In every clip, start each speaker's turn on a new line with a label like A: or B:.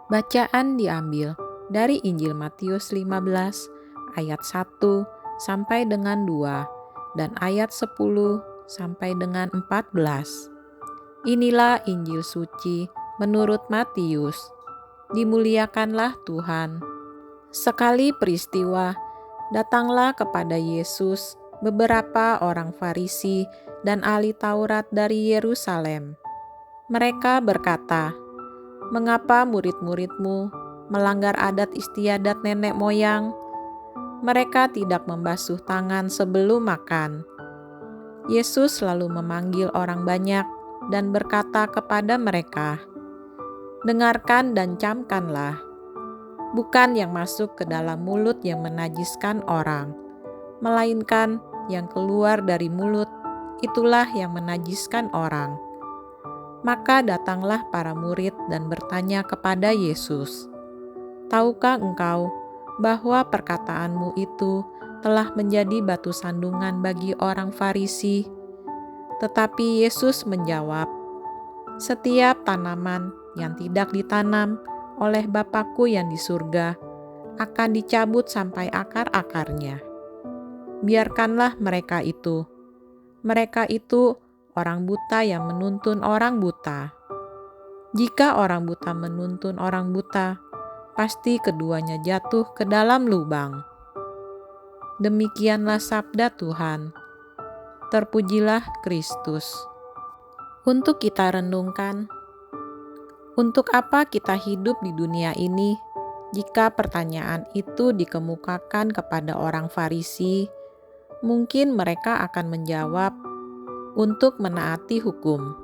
A: Bacaan diambil dari Injil Matius 15 ayat 1 sampai dengan 2 dan ayat 10 sampai dengan 14. Inilah Injil suci menurut Matius. Dimuliakanlah Tuhan. Sekali peristiwa, datanglah kepada Yesus beberapa orang Farisi dan ahli Taurat dari Yerusalem. Mereka berkata, "Mengapa murid-muridmu melanggar adat istiadat nenek moyang? Mereka tidak membasuh tangan sebelum makan." Yesus lalu memanggil orang banyak dan berkata kepada mereka, "Dengarkan dan camkanlah. Bukan yang masuk ke dalam mulut yang menajiskan orang, melainkan yang keluar dari mulut, itulah yang menajiskan orang." Maka datanglah para murid dan bertanya kepada Yesus, "Tahukah engkau bahwa perkataanmu itu telah menjadi batu sandungan bagi orang Farisi?" Tetapi Yesus menjawab, "Setiap tanaman yang tidak ditanam oleh Bapa-Ku yang di surga akan dicabut sampai akar-akarnya. Biarkanlah mereka itu. Mereka itu orang buta yang menuntun orang buta. Jika orang buta menuntun orang buta, pasti keduanya jatuh ke dalam lubang." Demikianlah sabda Tuhan. Terpujilah Kristus. Untuk kita renungkan, untuk apa kita hidup di dunia ini? Jika pertanyaan itu dikemukakan kepada orang Farisi, mungkin mereka akan menjawab, untuk menaati hukum.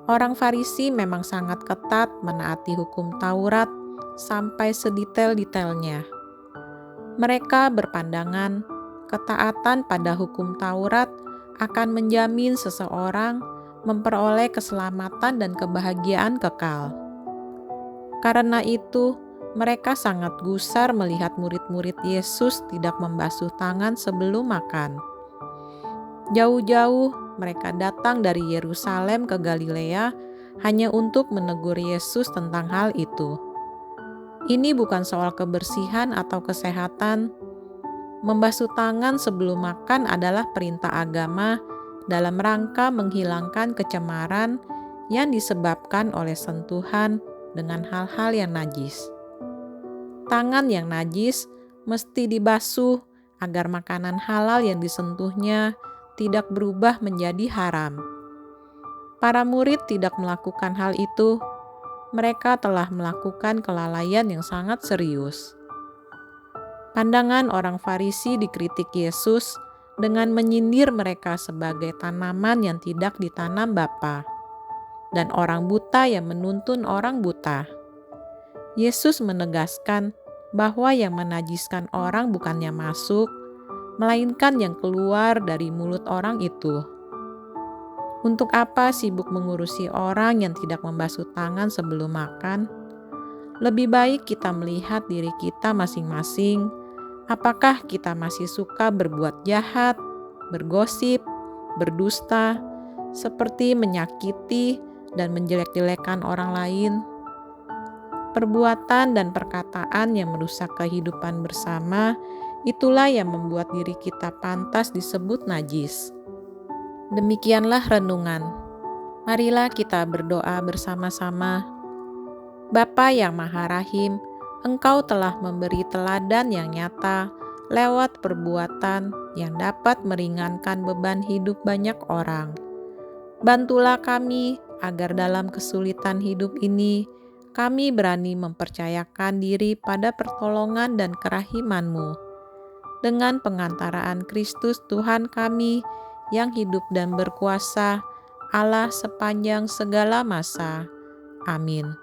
A: Orang Farisi memang sangat ketat menaati hukum Taurat sampai sedetail-detailnya. Mereka berpandangan ketaatan pada hukum Taurat akan menjamin seseorang memperoleh keselamatan dan kebahagiaan kekal. Karena itu, mereka sangat gusar melihat murid-murid Yesus tidak membasuh tangan sebelum makan. Jauh-jauh mereka datang dari Yerusalem ke Galilea hanya untuk menegur Yesus tentang hal itu. Ini bukan soal kebersihan atau kesehatan. Membasuh tangan sebelum makan adalah perintah agama dalam rangka menghilangkan kecemaran yang disebabkan oleh sentuhan dengan hal-hal yang najis. Tangan yang najis mesti dibasuh agar makanan halal yang disentuhnya tidak berubah menjadi haram. Para murid tidak melakukan hal itu. Mereka telah melakukan kelalaian yang sangat serius. Pandangan orang Farisi dikritik Yesus dengan menyindir mereka sebagai tanaman yang tidak ditanam Bapa, dan orang buta yang menuntun orang buta. Yesus menegaskan bahwa yang menajiskan orang bukannya masuk, melainkan yang keluar dari mulut orang itu. Untuk apa sibuk mengurusi orang yang tidak membasuh tangan sebelum makan? Lebih baik kita melihat diri kita masing-masing. Apakah kita masih suka berbuat jahat, bergosip, berdusta, seperti menyakiti dan menjelek-jelekan orang lain? Perbuatan dan perkataan yang merusak kehidupan bersama, itulah yang membuat diri kita pantas disebut najis. Demikianlah renungan. Marilah kita berdoa bersama-sama. Bapa yang Maha Rahim, Engkau telah memberi teladan yang nyata lewat perbuatan yang dapat meringankan beban hidup banyak orang. Bantulah kami agar dalam kesulitan hidup ini, kami berani mempercayakan diri pada pertolongan dan kerahiman-Mu. Dengan pengantaraan Kristus Tuhan kami yang hidup dan berkuasa, Allah sepanjang segala masa. Amin.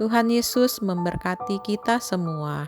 A: Tuhan Yesus memberkati kita semua.